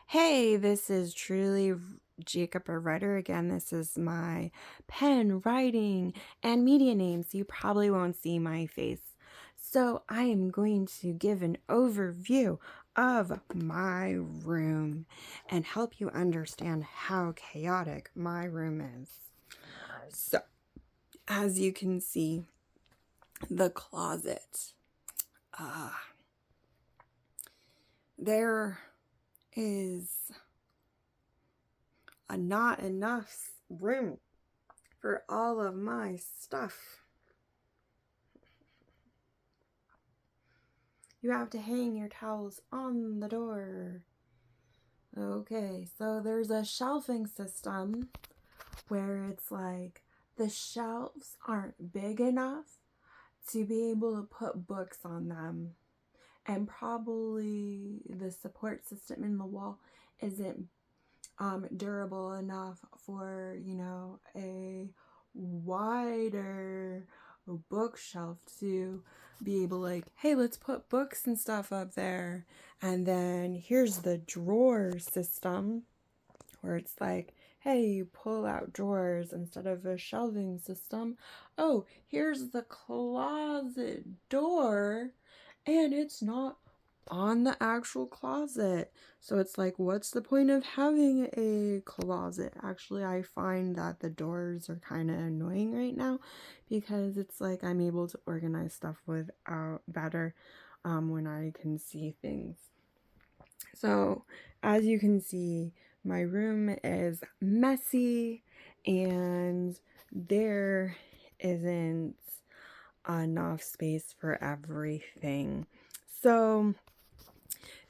Hey, this is truly Jacob a writer again. This is my pen, writing, and media name, so you probably won't see my face. So I am going to give an overview of my room and help you understand how chaotic my room is. So, as you can see, the closet. There is not enough room for all of my stuff. You have to hang your towels on the door. Okay, so there's a shelving system where it's like the shelves aren't big enough to be able to put books on them. And probably the support system in the wall isn't durable enough for, a wider bookshelf to be able like, hey, let's put books and stuff up there. And then here's the drawer system where it's like, hey, you pull out drawers instead of a shelving system. Oh, here's the closet door and it's not on the actual closet. So it's like, what's the point of having a closet? Actually, I find that the doors are kind of annoying right now because it's like I'm able to organize stuff without better when I can see things. So as you can see, my room is messy and there isn't enough space for everything. So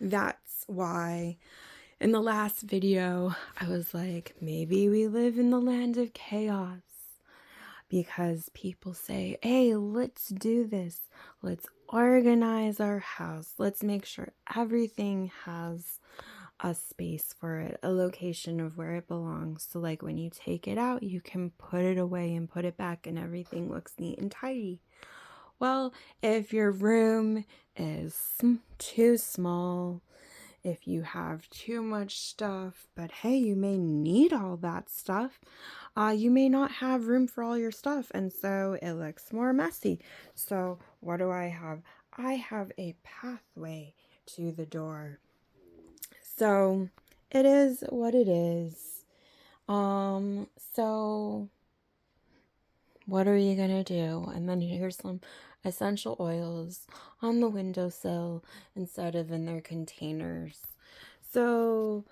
that's why in the last video, I was like, maybe we live in the land of chaos. Because people say, hey, let's do this. Let's organize our house. Let's make sure everything has a space for it, a location of where it belongs. So like when you take it out, you can put it away and put it back and everything looks neat and tidy. Well, if your room is too small, if you have too much stuff, but hey, you may need all that stuff, you may not have room for all your stuff, and so it looks more messy. So what do I have? I have a pathway to the door. So it is what it is. So what are you gonna do? And then here's some essential oils on the windowsill instead of in their containers. So,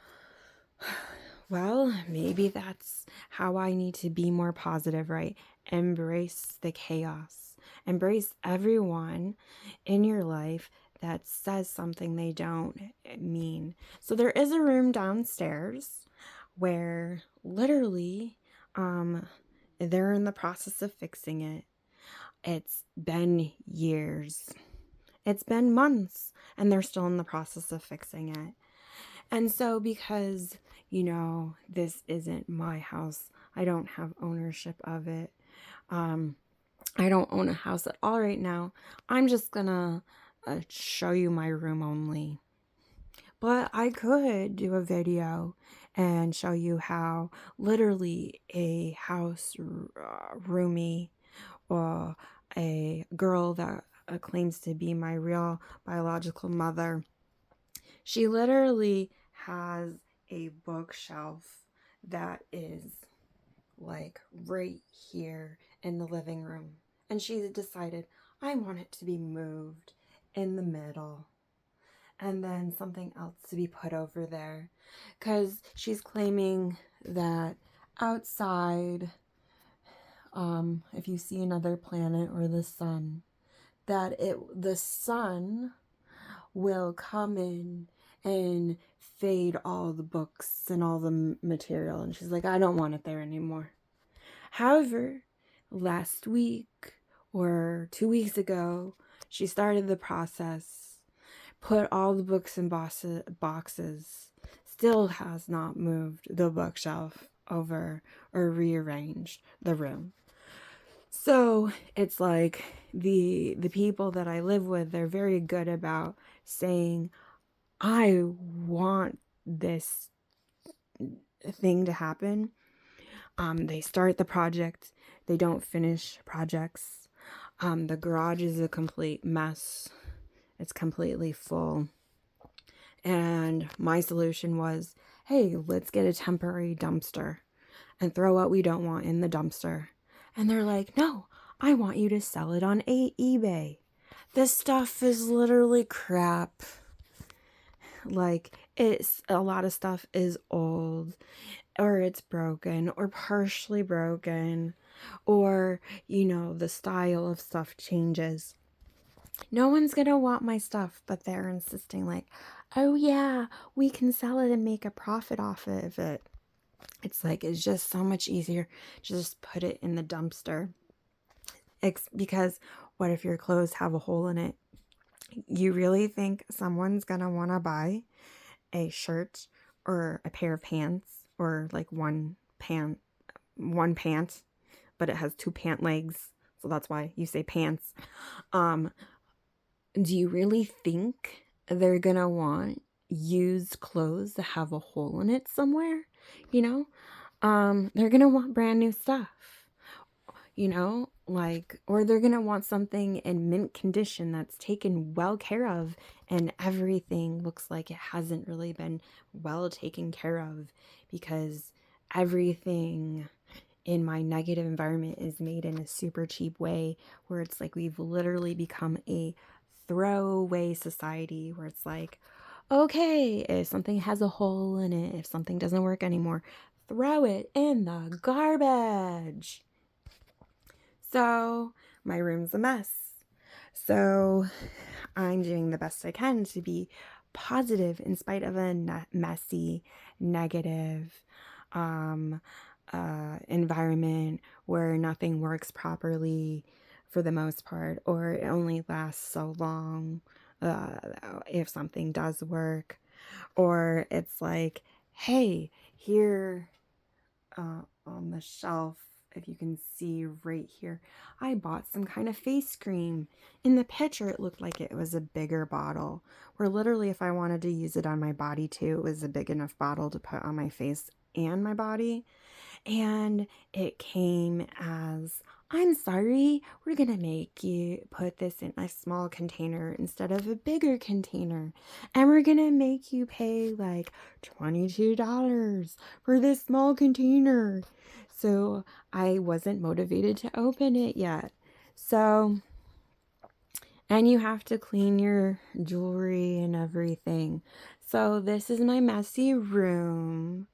well, maybe that's how I need to be more positive, right? Embrace the chaos. Embrace everyone in your life that says something they don't mean. So there is a room downstairs where literally they're in the process of fixing it. It's been years. It's been months and they're still in the process of fixing it. And so because, this isn't my house, I don't have ownership of it. I don't own a house at all right now. I'm just gonna show you my room only. But I could do a video and show you how literally a house roomie or a girl that claims to be my real biological mother, she literally has a bookshelf that is like right here in the living room. And she decided, I want it to be moved in the middle and then something else to be put over there. Because she's claiming that outside, if you see another planet or the sun, that the sun will come in and fade all the books and all the material. And she's like, I don't want it there anymore. However, last week or 2 weeks ago, she started the process, put all the books in boxes, still has not moved the bookshelf over or rearranged the room. So it's like the people that I live with, they're very good about saying, I want this thing to happen. They start the project, they don't finish projects. The garage is a complete mess. It's completely full. And my solution was, hey, let's get a temporary dumpster and throw what we don't want in the dumpster. And they're like, no, I want you to sell it on eBay. This stuff is literally crap. Like, it's a lot of stuff is old, or it's broken, or partially broken, or, the style of stuff changes. No one's gonna want my stuff, but they're insisting, like, oh yeah, we can sell it and make a profit off of it. It's like, it's just so much easier to just put it in the dumpster. Because what if your clothes have a hole in it? You really think someone's gonna want to buy a shirt or a pair of pants, or like one pant, but it has two pant legs, so that's why you say pants. Do you really think they're gonna want used clothes that have a hole in it somewhere? They're gonna want brand new stuff, or they're gonna want something in mint condition that's taken well care of, and everything looks like it hasn't really been well taken care of, because everything in my negative environment is made in a super cheap way, where it's like we've literally become a throwaway society, where it's like, okay, if something has a hole in it, if something doesn't work anymore, throw it in the garbage. So my room's a mess. So I'm doing the best I can to be positive in spite of a messy, negative environment where nothing works properly for the most part, or it only lasts so long if something does work. Or it's like, hey, here on the shelf, if you can see right here, I bought some kind of face cream. In the picture, it looked like it was a bigger bottle, where literally if I wanted to use it on my body too, it was a big enough bottle to put on my face and my body. And it came as, I'm sorry, we're gonna make you put this in a small container instead of a bigger container. And we're gonna make you pay like $22 for this small container. So I wasn't motivated to open it yet. And you have to clean your jewelry and everything. So this is my messy room.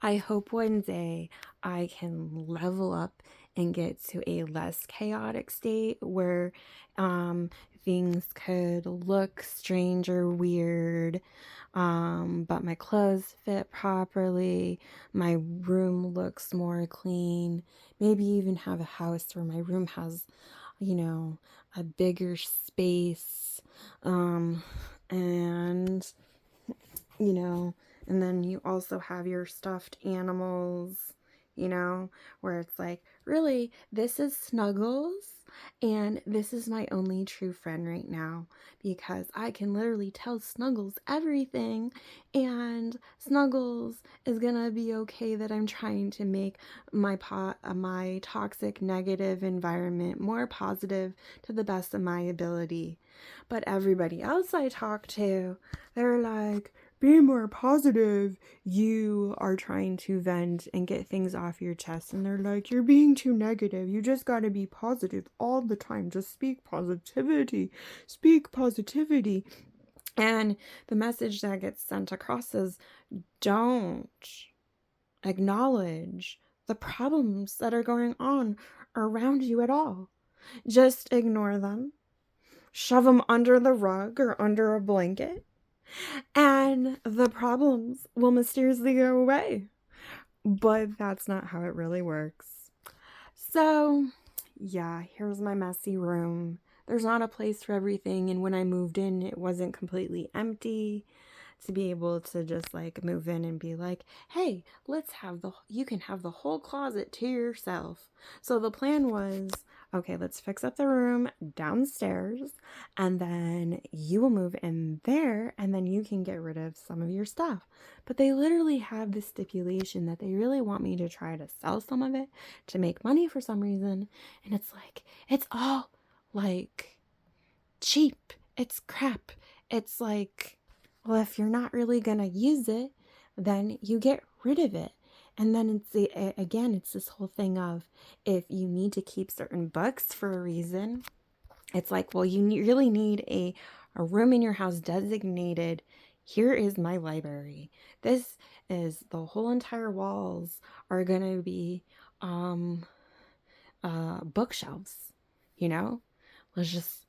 I hope one day I can level up and get to a less chaotic state where things could look strange or weird, but my clothes fit properly. My room looks more clean. Maybe even have a house where my room has, a bigger space, and and then you also have your stuffed animals, where it's like, really, this is Snuggles, and this is my only true friend right now, because I can literally tell Snuggles everything, and Snuggles is gonna be okay that I'm trying to make my toxic negative environment more positive to the best of my ability. But everybody else I talk to, they're like, be more positive. You are trying to vent and get things off your chest, and they're like, you're being too negative. You just got to be positive all the time. Just speak positivity. Speak positivity. And the message that gets sent across is, don't acknowledge the problems that are going on around you at all. Just ignore them. Shove them under the rug or under a blanket, and the problems will mysteriously go away. But that's not how it really works. So, yeah, here's my messy room. There's not a place for everything, and when I moved in, it wasn't completely empty. to be able to just like move in and be like, hey, you can have the whole closet to yourself. So the plan was, okay, let's fix up the room downstairs, and then you will move in there, and then you can get rid of some of your stuff. But they literally have this stipulation that they really want me to try to sell some of it to make money for some reason. And it's like, it's all like cheap. It's crap. It's like, well, if you're not really going to use it, then you get rid of it. And then it's this whole thing of, if you need to keep certain books for a reason, it's like, well, you really need a room in your house designated. Here is my library. This is the whole entire walls are going to be bookshelves, you know? Let's just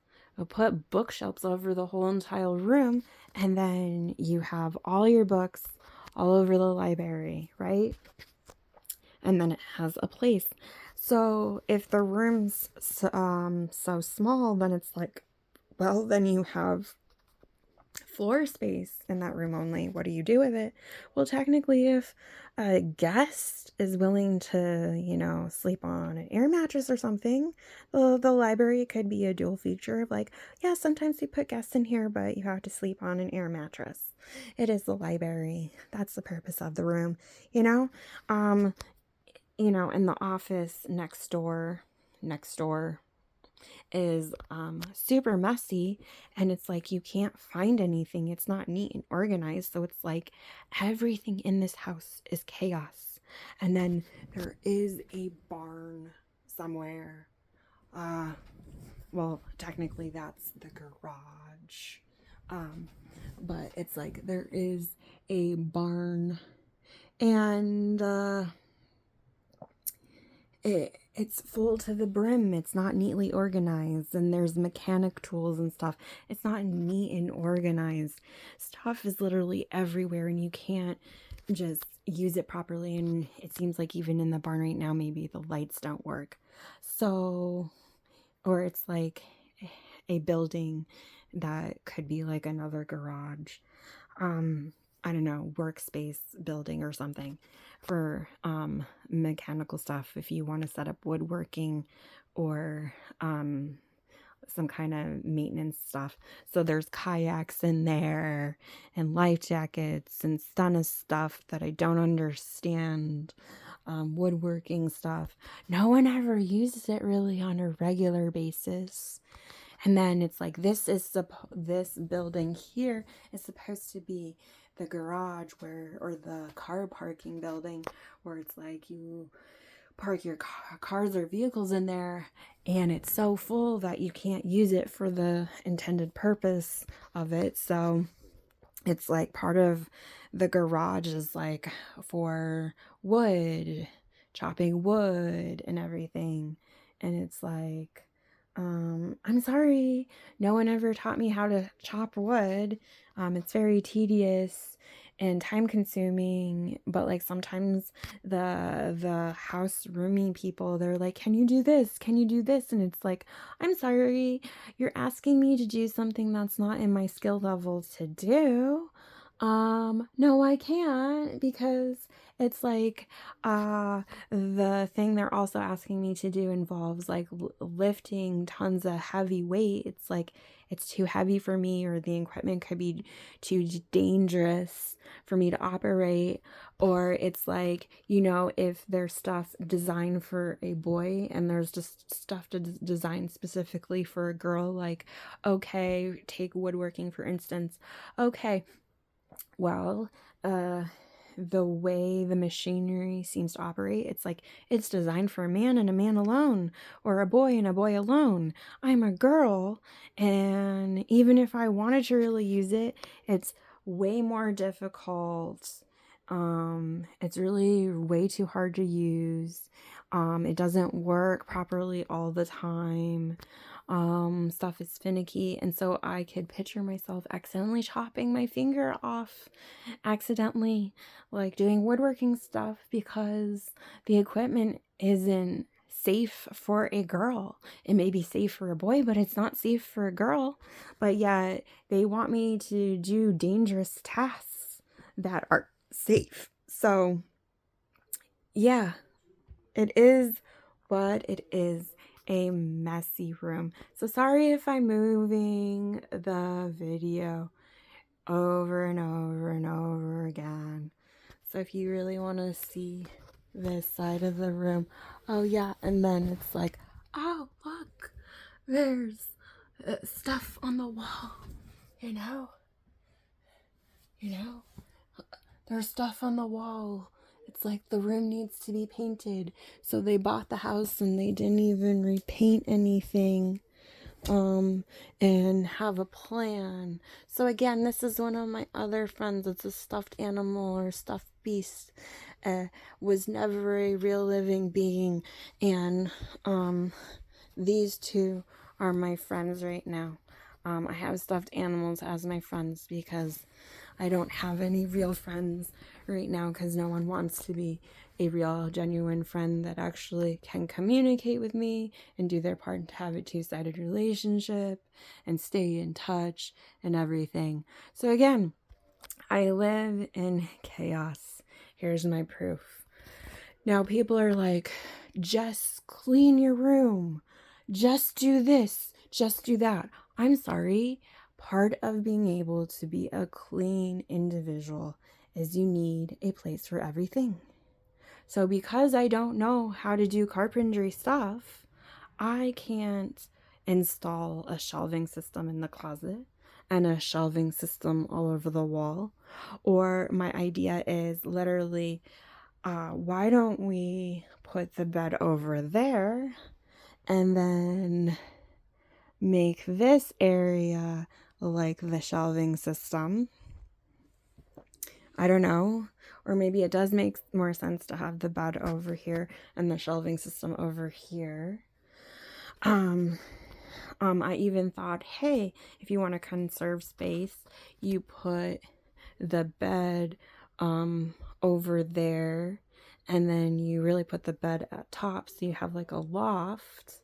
put bookshelves over the whole entire room, and then you have all your books all over the library, right? And then it has a place. So if the room's so small, then it's like, well, then you have floor space in that room only. What do you do with it? Well, technically, if a guest is willing to, sleep on an air mattress or something, the library could be a dual feature of like, yeah, sometimes we put guests in here, but you have to sleep on an air mattress. It is the library. That's the purpose of the room, you know? In the office next door is super messy, and it's like you can't find anything. It's not neat and organized, so it's like everything in this house is chaos. And then there is a barn somewhere. Well, technically that's the garage, but it's like there is a barn, and it's full to the brim. It's not neatly organized, and there's mechanic tools and stuff. It's not neat and organized. Stuff is literally everywhere, and you can't just use it properly. And it seems like even in the barn right now, maybe the lights don't work. So, or it's like a building that could be like another garage. I don't know, workspace building or something for mechanical stuff if you want to set up woodworking or some kind of maintenance stuff. So there's kayaks in there and life jackets and ton of stuff that I don't understand. Woodworking stuff. No one ever uses it really on a regular basis. And then it's like, this building here is supposed to be the garage or the car parking building, where it's like you park your cars or vehicles in there, and it's so full that you can't use it for the intended purpose of it. So it's like part of the garage is like for wood, chopping wood and everything. And it's like, I'm sorry, no one ever taught me how to chop wood. It's very tedious and time consuming, but like sometimes the house rooming people, they're like, can you do this? Can you do this? And it's like, I'm sorry, you're asking me to do something that's not in my skill level to do. No, I can't, because it's like the thing they're also asking me to do involves like lifting tons of heavy weight. It's like it's too heavy for me, or the equipment could be too dangerous for me to operate. Or it's like, if there's stuff designed for a boy and there's just stuff designed specifically for a girl, like, okay, take woodworking for instance. Okay, well, the way the machinery seems to operate, it's like it's designed for a man and a man alone, or a boy and a boy alone. I'm a girl, and even if I wanted to really use it, it's way more difficult. It's really way too hard to use. It doesn't work properly all the time. Stuff is finicky, and so I could picture myself accidentally chopping my finger off, accidentally like doing woodworking stuff, because the equipment isn't safe for a girl. It may be safe for a boy, but it's not safe for a girl. But yet they want me to do dangerous tasks that are safe. So yeah, it is what it is, a messy room. So sorry if I'm moving the video over and over and over again. So if you really want to see this side of the room, oh yeah, and then it's like, oh look, there's stuff on the wall, you know, there's stuff on the wall. It's like the room needs to be painted. So they bought the house and they didn't even repaint anything. And have a plan. So again, this is one of my other friends. It's a stuffed animal or stuffed beast. Was never a real living being. And these two are my friends right now. I have stuffed animals as my friends because I don't have any real friends right now because no one wants to be a real, genuine friend that actually can communicate with me and do their part to have a two-sided relationship and stay in touch and everything. So again, I live in chaos. Here's my proof. Now people are like, just clean your room. Just do this. Just do that. I'm sorry. Part of being able to be a clean individual is you need a place for everything. So because I don't know how to do carpentry stuff, I can't install a shelving system in the closet and a shelving system all over the wall. Or my idea is literally, why don't we put the bed over there and then make this area like the shelving system? I don't know. Or maybe it does make more sense to have the bed over here and the shelving system over here. I even thought, hey, if you want to conserve space, you put the bed over there, and then you really put the bed at top, so you have like a loft,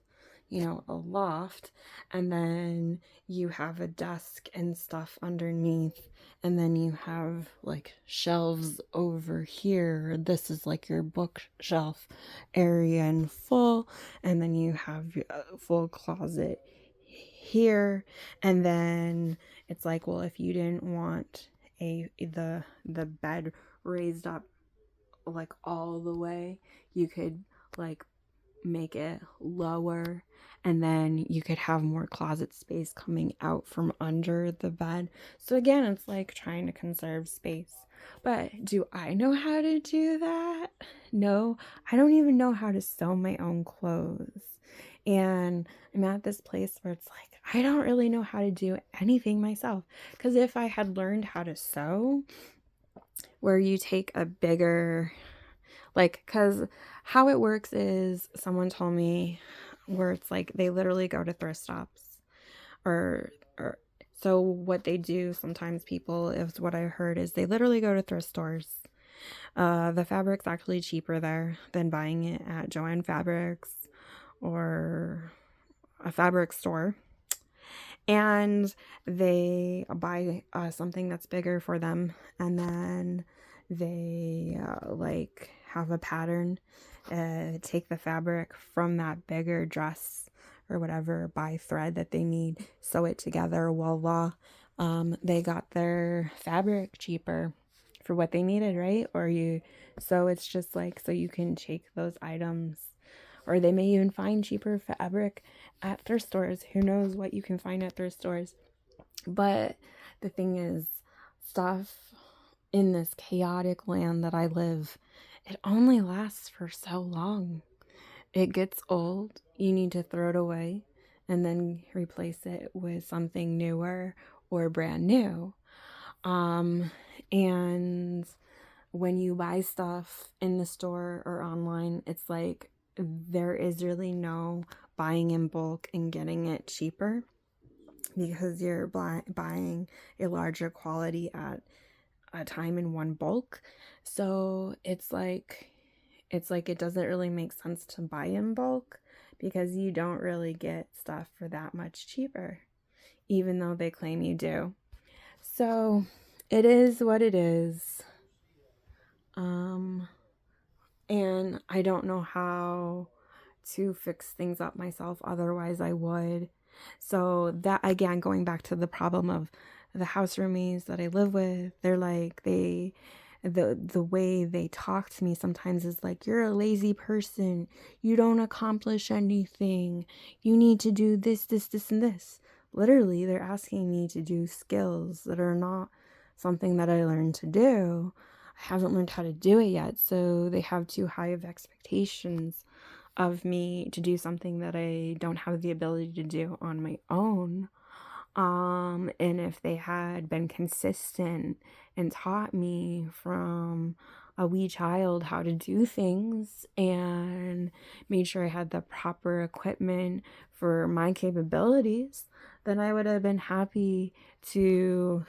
and then you have a desk and stuff underneath, and then you have like shelves over here. This is like your bookshelf area in full, and then you have a full closet here, and then it's like, well, if you didn't want the bed raised up like all the way, you could like make it lower, and then you could have more closet space coming out from under the bed. So again, it's like trying to conserve space. But do I know how to do that? No, I don't even know how to sew my own clothes. And I'm at this place where it's like, I don't really know how to do anything myself. Because if I had learned how to sew, where you take a bigger, because how it works is, someone told me, where it's like they literally go to thrift shops, or so what they do sometimes, people, is what I heard, is they literally go to thrift stores. The fabric's actually cheaper there than buying it at Joann Fabrics or a fabric store. And they buy something that's bigger for them, and then they have a pattern, take the fabric from that bigger dress or whatever, buy thread that they need, sew it together. Voila, they got their fabric cheaper for what they needed, right? So it's just like, so you can take those items, or they may even find cheaper fabric at thrift stores. Who knows what you can find at thrift stores. But the thing is, stuff in this chaotic land that I live, it only lasts for so long. It gets old, you need to throw it away and then replace it with something newer or brand new. And when you buy stuff in the store or online, it's like there is really no buying in bulk and getting it cheaper, because you're buying a larger quality at a time in one bulk. So it's like it doesn't really make sense to buy in bulk. because you don't really get stuff for that much cheaper, even though they claim you do. So it is what it is. And I don't know how to fix things up myself, otherwise I would. So that, again, going back to the problem of the house roomies that I live with, they're like, the way they talk to me sometimes is like, you're a lazy person, you don't accomplish anything, you need to do this, this, this, and this. Literally, they're asking me to do skills that are not something that I learned to do. I haven't learned how to do it yet, so they have too high of expectations of me to do something that I don't have the ability to do on my own. And if they had been consistent and taught me from a wee child how to do things and made sure I had the proper equipment for my capabilities, then I would have been happy to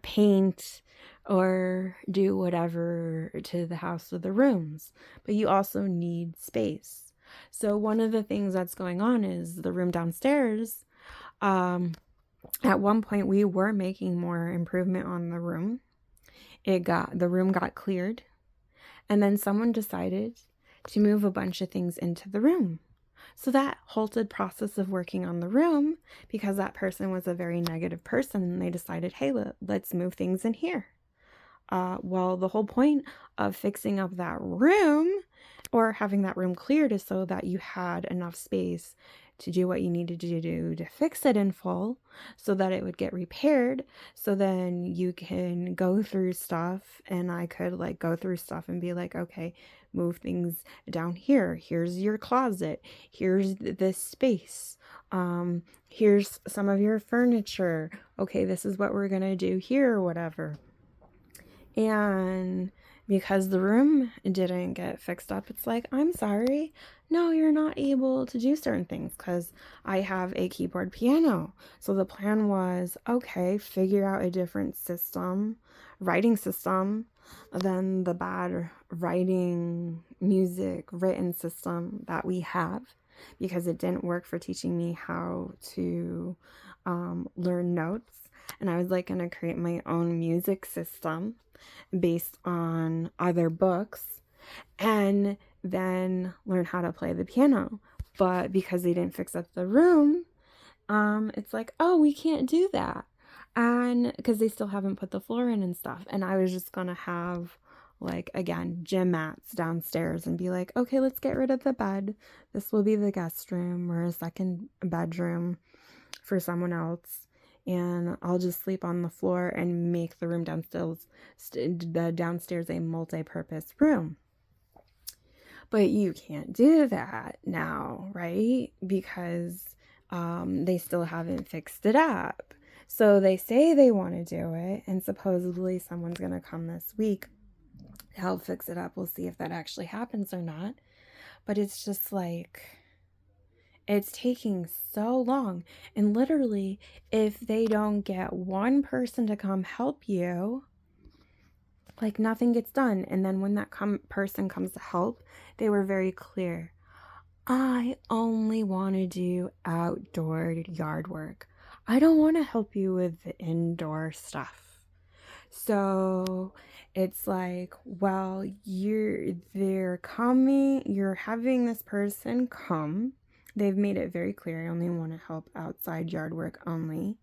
paint or do whatever to the house or the rooms. But you also need space. So one of the things that's going on is the room downstairs. At one point we were making more improvement on the room. The room got cleared, and then someone decided to move a bunch of things into the room. So that halted process of working on the room because that person was a very negative person, and they decided, hey, let's move things in here. Well, the whole point of fixing up that room or having that room cleared is so that you had enough space to do what you needed to do to fix it in full so that it would get repaired. So then you can go through stuff, and I could like go through stuff and be like, okay, move things down here. Here's your closet. Here's this space. Here's some of your furniture. Okay, this is what we're going to do here or whatever. And because the room didn't get fixed up, it's like, I'm sorry, no, you're not able to do certain things because I have a keyboard piano. So the plan was, okay, figure out a different writing system than the bad written system that we have, because it didn't work for teaching me how to learn notes. And I was like going to create my own music system based on other books and then learn how to play the piano. But because they didn't fix up the room, it's like, oh, we can't do that. And because they still haven't put the floor in and stuff. And I was just going to have, like, again, gym mats downstairs and be like, okay, let's get rid of the bed. This will be the guest room or a second bedroom for someone else. And I'll just sleep on the floor and make the room downstairs a multi-purpose room. But you can't do that now, right? Because they still haven't fixed it up. So they say they want to do it, and supposedly someone's going to come this week to help fix it up. We'll see if that actually happens or not. But it's just like, it's taking so long. And literally, if they don't get one person to come help you, like, nothing gets done. And then when that person comes to help, they were very clear. I only want to do outdoor yard work. I don't want to help you with the indoor stuff. So it's like, well, you're having this person come. They've made it very clear I only want to help outside yard work only.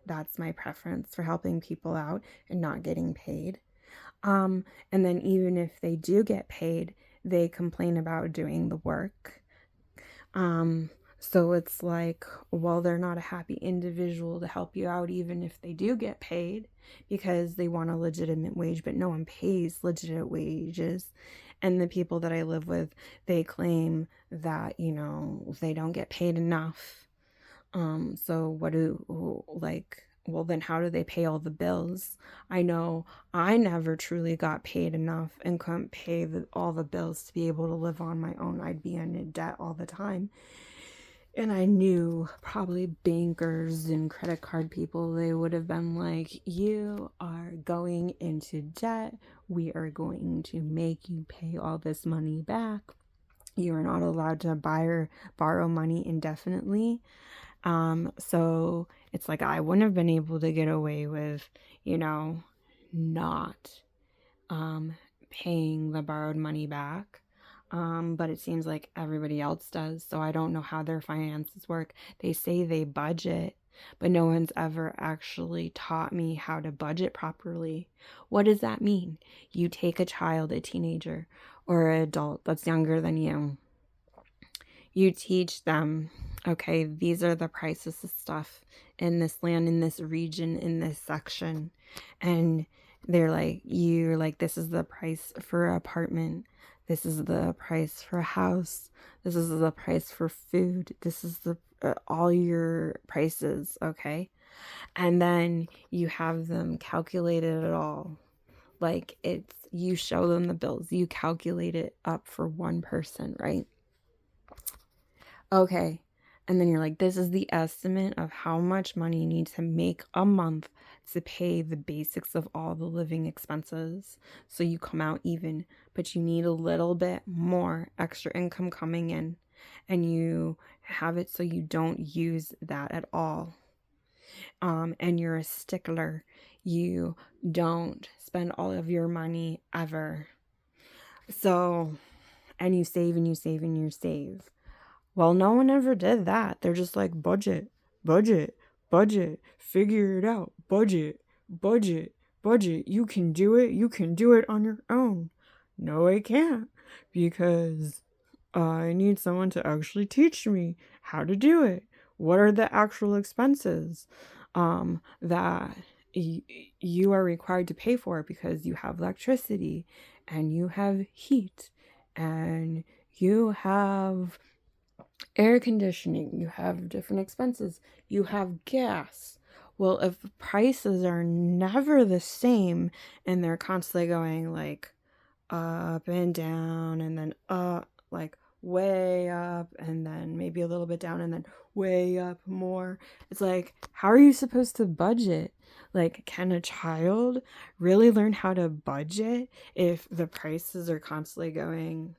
That's my preference for helping people out and not getting paid. And then even if they do get paid, they complain about doing the work. So it's like, well, they're not a happy individual to help you out, even if they do get paid, because they want a legitimate wage, but no one pays legitimate wages. And the people that I live with, they claim that, they don't get paid enough. So well, then how do they pay all the bills? I know I never truly got paid enough and couldn't pay all the bills to be able to live on my own. I'd be in debt all the time. And I knew probably bankers and credit card people, they would have been like, you are going into debt. We are going to make you pay all this money back. You are not allowed to buy or borrow money indefinitely. So it's like I wouldn't have been able to get away with, not paying the borrowed money back. But it seems like everybody else does. So I don't know how their finances work. They say they budget, but no one's ever actually taught me how to budget properly. What does that mean? You take a child, a teenager, or an adult that's younger than you. You teach them, okay, these are the prices of stuff in this land, in this region, in this section. And you're like, this is the price for an apartment. This is the price for a house. This is the price for food. This is all your prices, okay? And then you have them calculate it all. Like you show them the bills. You calculate it up for one person, right? Okay. And then you're like, this is the estimate of how much money you need to make a month to pay the basics of all the living expenses. So you come out even, but you need a little bit more extra income coming in. And you have it so you don't use that at all. And you're a stickler. You don't spend all of your money ever. So, and you save and you save and you save. Well, no one ever did that. They're just like, budget, budget, budget, figure it out, budget, budget, budget. You can do it. You can do it on your own. No, I can't, because I need someone to actually teach me how to do it. What are the actual expenses that you are required to pay for, because you have electricity and you have heat and you have air conditioning, you have different expenses, you have gas. Well, if prices are never the same and they're constantly going like up and down and then up, like way up and then maybe a little bit down and then way up more, it's like, how are you supposed to budget? Like, can a child really learn how to budget if the prices are constantly going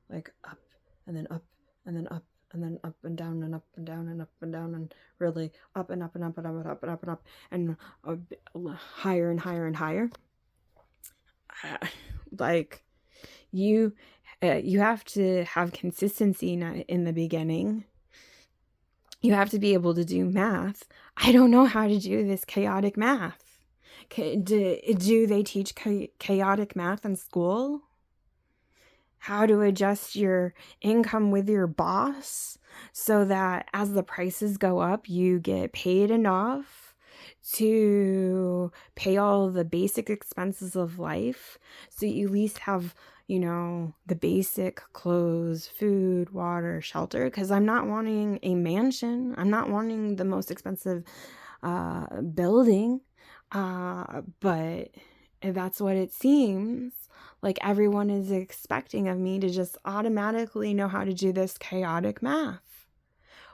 like up and then up and then up and then up and down and up and down and up and down and really up and up and up and up and up and up and up and higher and higher and higher? Like, you have to have consistency in the beginning. You have to be able to do math. I don't know how to do this chaotic math. Do they teach chaotic math in school? How to adjust your income with your boss so that as the prices go up, you get paid enough to pay all the basic expenses of life. So you at least have, the basic clothes, food, water, shelter. Because I'm not wanting a mansion. I'm not wanting the most expensive building. But that's what it seems like everyone is expecting of me, to just automatically know how to do this chaotic math.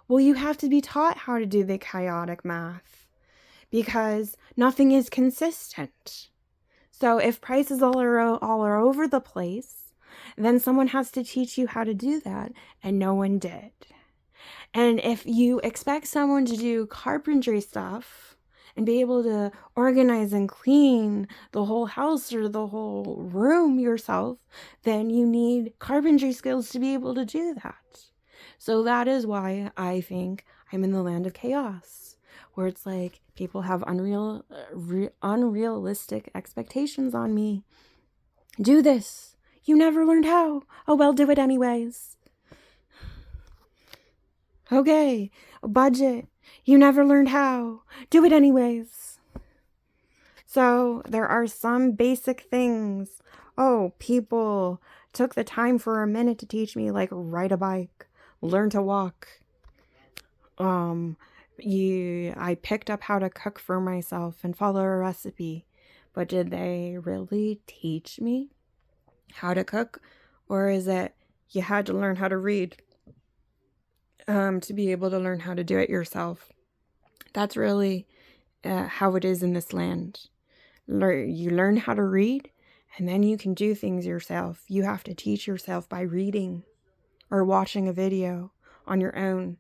Well, you have to be taught how to do the chaotic math, because nothing is consistent. So if prices all are over the place, then someone has to teach you how to do that, and no one did. And if you expect someone to do carpentry stuff and be able to organize and clean the whole house or the whole room yourself, then you need carpentry skills to be able to do that. So that is why I think I'm in the land of chaos, where it's like people have unrealistic expectations on me. Do this. You never learned how. Oh, well, do it anyways. Okay, budget. You never learned how. Do it anyways. So there are some basic things. Oh, people took the time for a minute to teach me, like, ride a bike, learn to walk. I picked up how to cook for myself and follow a recipe. But did they really teach me how to cook? Or is it you had to learn how to read to be able to learn how to do it yourself? That's really how it is in this land. You learn how to read, and then you can do things yourself. You have to teach yourself by reading. or watching a video on your own.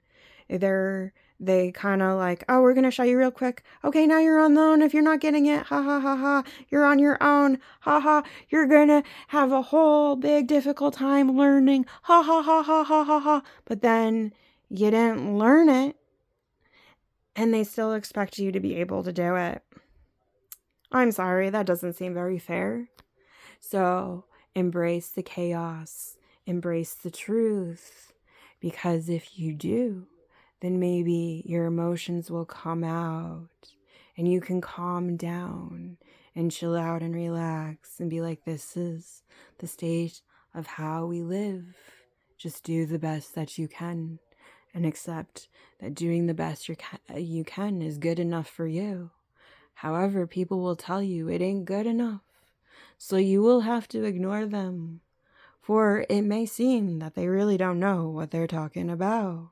They kind of like, oh, we're going to show you real quick. Okay, now you're on the own. If you're not getting it, ha ha ha ha, you're on your own. Ha ha, you're going to have a whole big difficult time learning. Ha ha ha ha ha ha ha. But then you didn't learn it and they still expect you to be able to do it. I'm sorry, that doesn't seem very fair. So embrace the chaos, embrace the truth, because if you do, then maybe your emotions will come out and you can calm down and chill out and relax and be like, this is the state of how we live. Just do the best that you can and accept that doing the best you can is good enough for you. However, people will tell you it ain't good enough. So you will have to ignore them, for it may seem that they really don't know what they're talking about.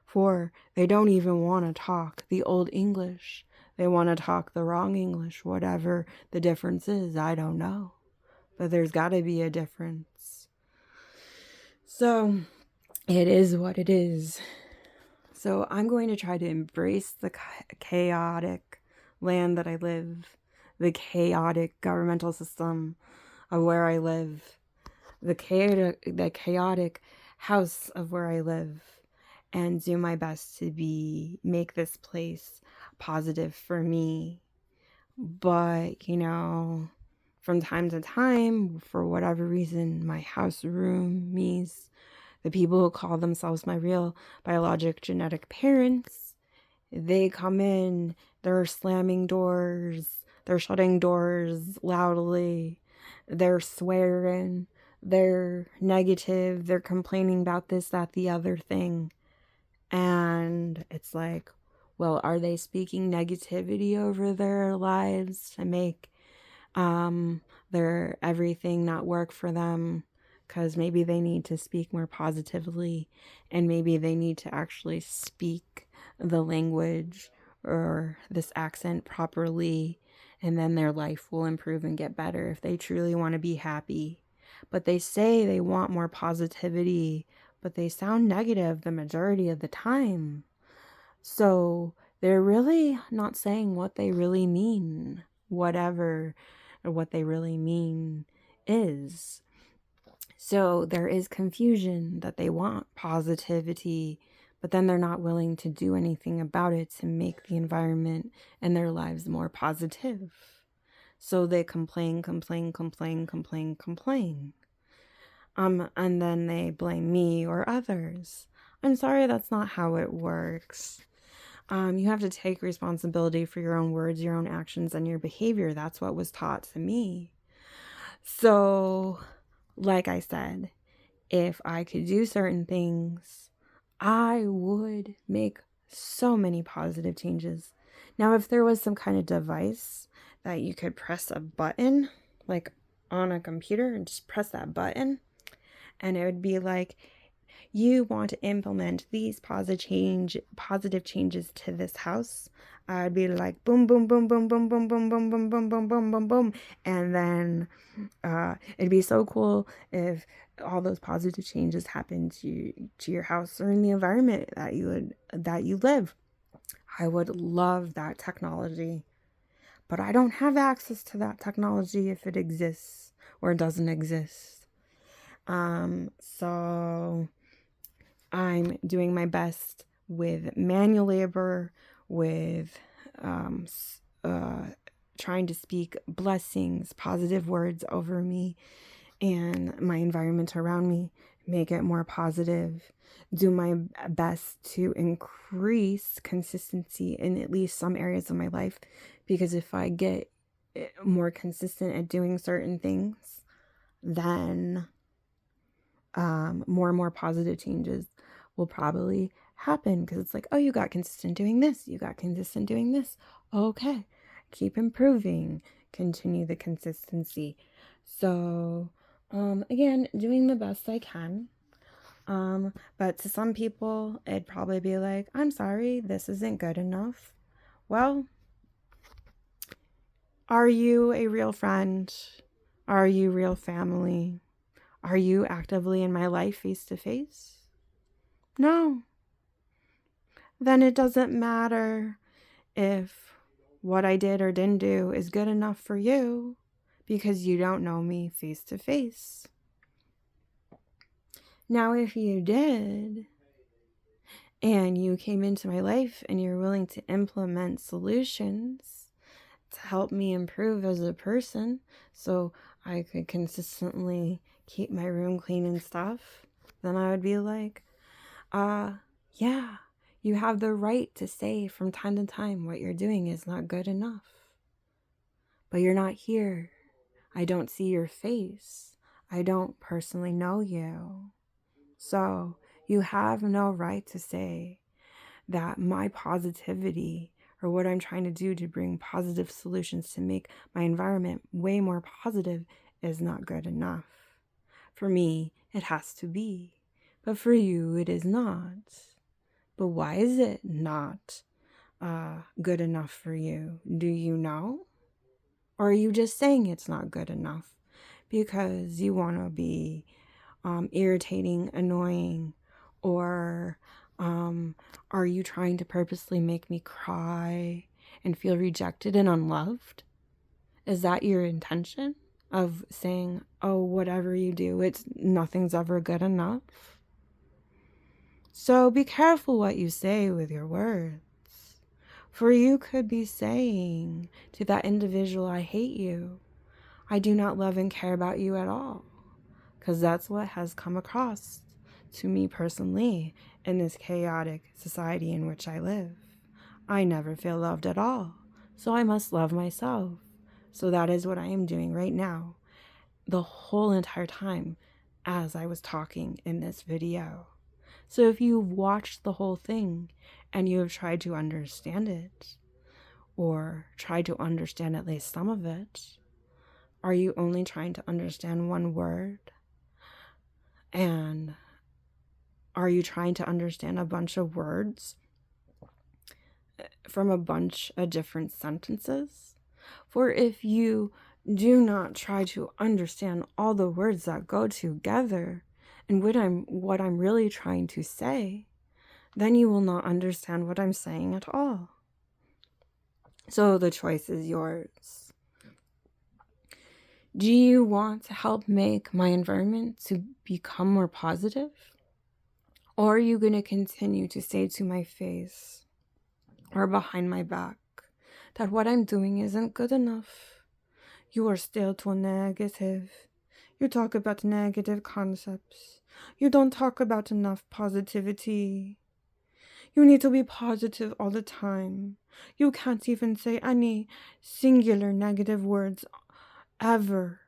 For they don't even want to talk the old English. They want to talk the wrong English, whatever the difference is, I don't know. But there's got to be a difference. So it is what it is. So I'm going to try to embrace the chaotic land that I live, the chaotic governmental system of where I live, the chaotic house of where I live, and do my best to make this place positive for me. But, from time to time, for whatever reason, my house roomies, the people who call themselves my real biologic genetic parents, they come in, they're slamming doors, they're shutting doors loudly, they're swearing, they're negative, they're complaining about this, that, the other thing. And it's like, well, are they speaking negativity over their lives to make their everything not work for them? Because maybe they need to speak more positively, and maybe they need to actually speak the language or this accent properly, and then their life will improve and get better if they truly want to be happy. But they say they want more positivity, but they sound negative the majority of the time. So they're really not saying what they really mean, whatever what they really mean is. So there is confusion that they want positivity, but then they're not willing to do anything about it to make the environment and their lives more positive. So they complain. And then they blame me or others. I'm sorry, that's not how it works. You have to take responsibility for your own words, your own actions, and your behavior. That's what was taught to me. So, like I said, if I could do certain things, I would make so many positive changes. Now, if there was some kind of device that you could press a button, like on a computer, and just press that button, and it would be like, you want to implement these positive changes to this house, I'd be like, boom, boom, boom, boom, boom, boom, boom, boom, boom, boom, boom, boom, boom, boom. And then it'd be so cool if all those positive changes happen to your house or in the environment that you live. I would love that technology. But I don't have access to that technology if it exists or doesn't exist. So I'm doing my best with manual labor, with trying to speak blessings, positive words over me and my environment around me, make it more positive, do my best to increase consistency in at least some areas of my life, because if I get more consistent at doing certain things, then more and more positive changes will probably happen, because it's like, oh, you got consistent doing this, okay, keep improving, continue the consistency. So again, doing the best I can, but to some people it'd probably be like, I'm sorry, this isn't good enough. Well, are you a real friend? Are you real family? Are you actively in my life face to face? No. Then it doesn't matter if what I did or didn't do is good enough for you because you don't know me face to face. Now, if you did, and you came into my life and you're willing to implement solutions to help me improve as a person so I could consistently keep my room clean and stuff, then I would be like, yeah, you have the right to say from time to time what you're doing is not good enough. But you're not here. I don't see your face. I don't personally know you. So you have no right to say that my positivity or what I'm trying to do to bring positive solutions to make my environment way more positive is not good enough. For me, it has to be. But for you, it is not. But why is it not good enough for you? Do you know? Or are you just saying it's not good enough because you want to be irritating, annoying, or are you trying to purposely make me cry and feel rejected and unloved? Is that your intention of saying, oh, whatever you do, nothing's ever good enough? So be careful what you say with your words. For you could be saying to that individual, I hate you. I do not love and care about you at all. Because that's what has come across to me personally in this chaotic society in which I live. I never feel loved at all, so I must love myself. So that is what I am doing right now, the whole entire time as I was talking in this video. So if you've watched the whole thing and you have tried to understand it, or tried to understand at least some of it, are you only trying to understand one word? And are you trying to understand a bunch of words from a bunch of different sentences? For if you do not try to understand all the words that go together and what I'm really trying to say, then you will not understand what I'm saying at all. So the choice is yours. Do you want to help make my environment to become more positive? Or are you going to continue to say to my face or behind my back that what I'm doing isn't good enough? You are still too negative. You talk about negative concepts. You don't talk about enough positivity. You need to be positive all the time. You can't even say any singular negative words ever.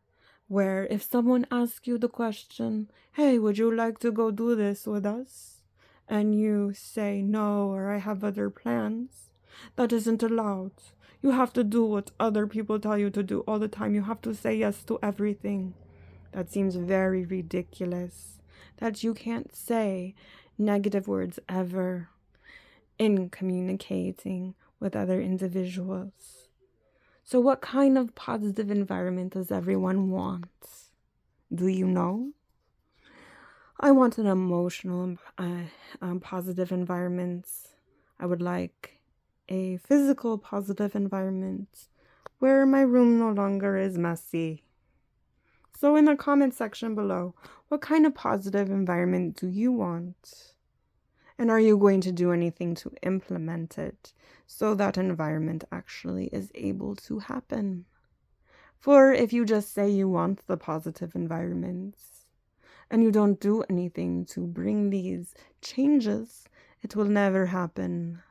Where if someone asks you the question, hey, would you like to go do this with us? And you say no, or I have other plans, that isn't allowed. You have to do what other people tell you to do all the time. You have to say yes to everything. That seems very ridiculous. That you can't say negative words ever in communicating with other individuals. So what kind of positive environment does everyone want? Do you know? I want an emotional positive environment. I would like a physical positive environment where my room no longer is messy. So in the comment section below, what kind of positive environment do you want? And are you going to do anything to implement it so that environment actually is able to happen? For if you just say you want the positive environments and you don't do anything to bring these changes, it will never happen.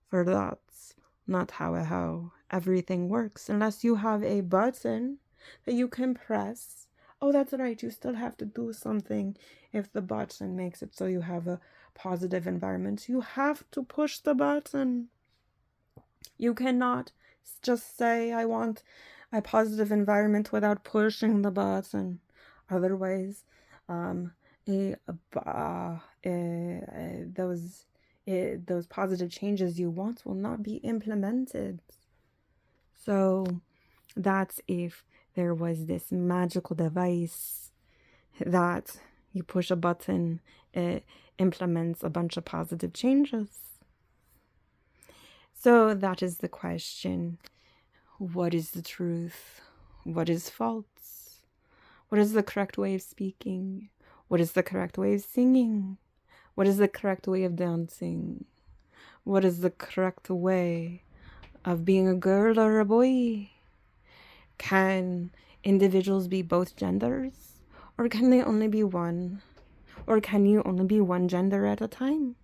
For that's not how everything works unless you have a button that you can press. Oh, that's right, you still have to do something if the button makes it so you have a positive environment. You have to push the button. You cannot just say, I want a positive environment without pushing the button. Otherwise, those positive changes you want will not be implemented. So that's if there was this magical device that you push a button, it implements a bunch of positive changes. So that is the question. What is the truth? What is false? What is the correct way of speaking? What is the correct way of singing? What is the correct way of dancing? What is the correct way of being a girl or a boy? Can individuals be both genders? Or can they only be one? Or can you only be one gender at a time?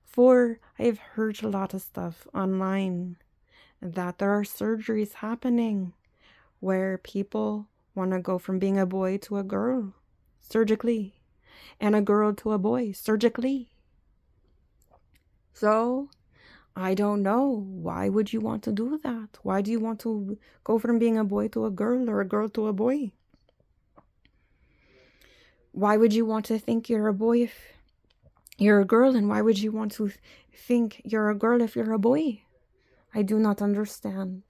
For I have heard a lot of stuff online that there are surgeries happening where people want to go from being a boy to a girl surgically, and a girl to a boy surgically. So I don't know. Why would you want to do that? Why do you want to go from being a boy to a girl or a girl to a boy? Why would you want to think you're a boy if you're a girl? And why would you want to think you're a girl if you're a boy? I do not understand.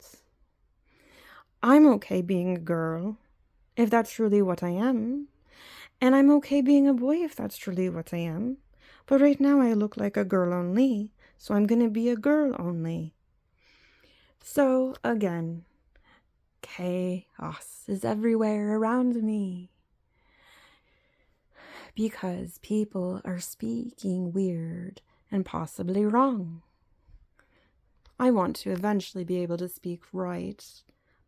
I'm okay being a girl if that's truly what I am. And I'm okay being a boy if that's truly what I am. But right now I look like a girl only, so I'm going to be a girl only. So again, chaos is everywhere around me because people are speaking weird and possibly wrong. I want to eventually be able to speak right,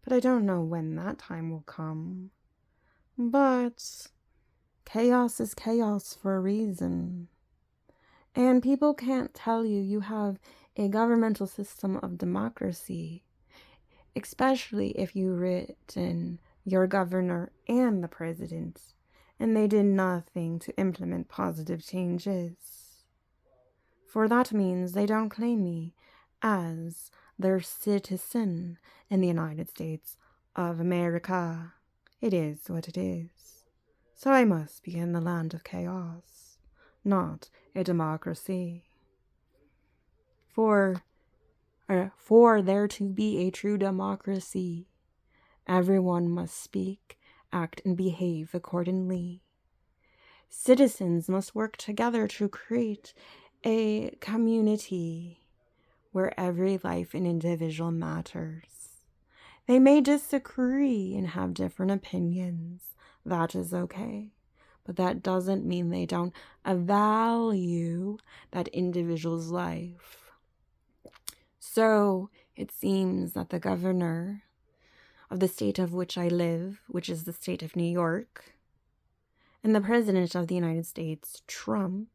but I don't know when that time will come. But chaos is chaos for a reason. And people can't tell you you have a governmental system of democracy, especially if you've written your governor and the president, and they did nothing to implement positive changes. For that means they don't claim me as their citizen in the United States of America. It is what it is. So I must be in the land of chaos, not a democracy. For there to be a true democracy, everyone must speak, act, and behave accordingly. Citizens must work together to create a community where every life and individual matters. They may disagree and have different opinions. That is okay. But that doesn't mean they don't value that individual's life. So it seems that the governor of the state of which I live, which is the state of New York, and the president of the United States, Trump,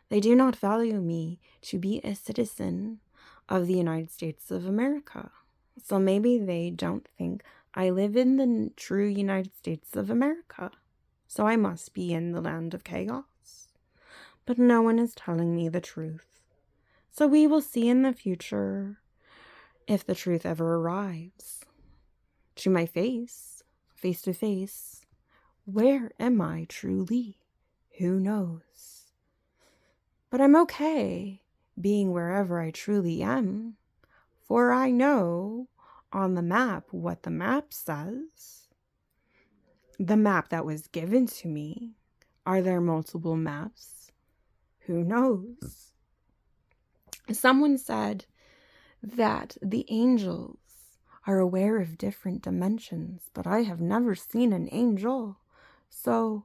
they do not value me to be a citizen of the United States of America. So maybe they don't think I live in the true United States of America. So I must be in the land of chaos. But no one is telling me the truth. So we will see in the future if the truth ever arrives. To my face to face, where am I truly? Who knows? But I'm okay being wherever I truly am, for I know on the map what the map says. The map that was given to me. Are there multiple maps? Who knows? Someone said that the angels are aware of different dimensions, but I have never seen an angel. So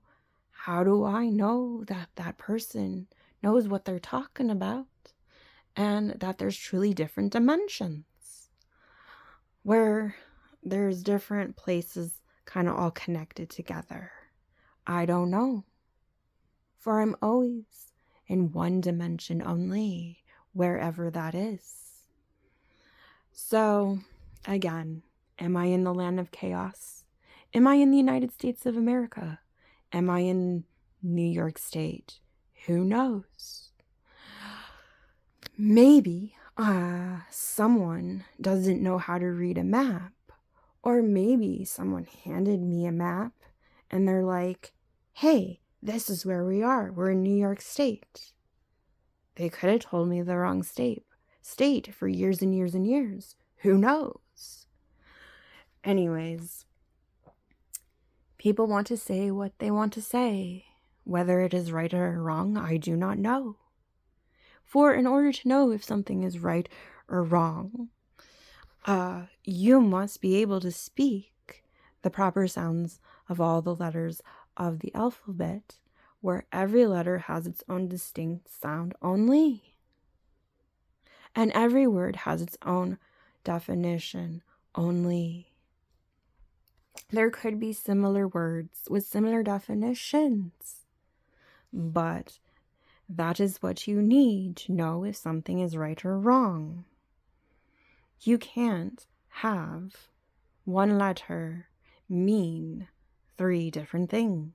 how do I know that that person knows what they're talking about and that there's truly different dimensions where there's different places kind of all connected together? I don't know, for I'm always in one dimension only, wherever that is. So again, am I in the land of chaos? Am I in the United States of America? Am I in New York State? Who knows? Maybe someone doesn't know how to read a map. Or maybe someone handed me a map and they're like, hey, this is where we are. We're in New York State. They could have told me the wrong state for years and years and years. Who knows? Anyways, People want to say what they want to say. Whether it is right or wrong, I do not know. For in order to know if something is right or wrong, you must be able to speak the proper sounds of all the letters of the alphabet, where every letter has its own distinct sound only. And every word has its own definition only. There could be similar words with similar definitions, but that is what you need to know if something is right or wrong. You can't have one letter mean 3 different things.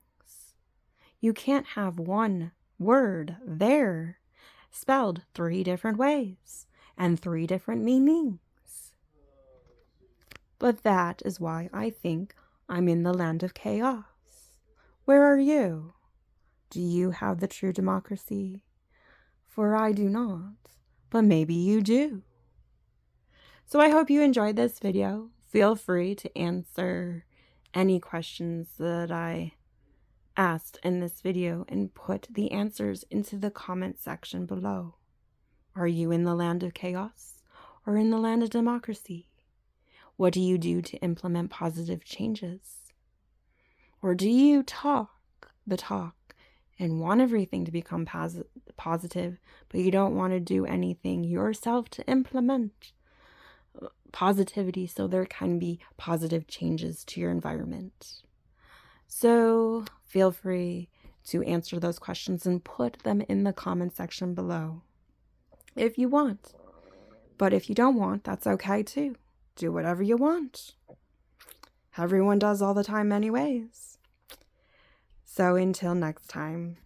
You can't have one word there spelled 3 different ways and 3 different meanings. But that is why I think I'm in the land of chaos. Where are you? Do you have the true democracy? For I do not, but maybe you do. So I hope you enjoyed this video. Feel free to answer any questions that I asked in this video and put the answers into the comment section below. Are you in the land of chaos or in the land of democracy? What do you do to implement positive changes? Or do you talk the talk and want everything to become positive, but you don't want to do anything yourself to implement positivity so there can be positive changes to your environment? So feel free to answer those questions and put them in the comment section below if you want. But if you don't want, that's okay too. Do whatever you want. Everyone does all the time anyways. So until next time.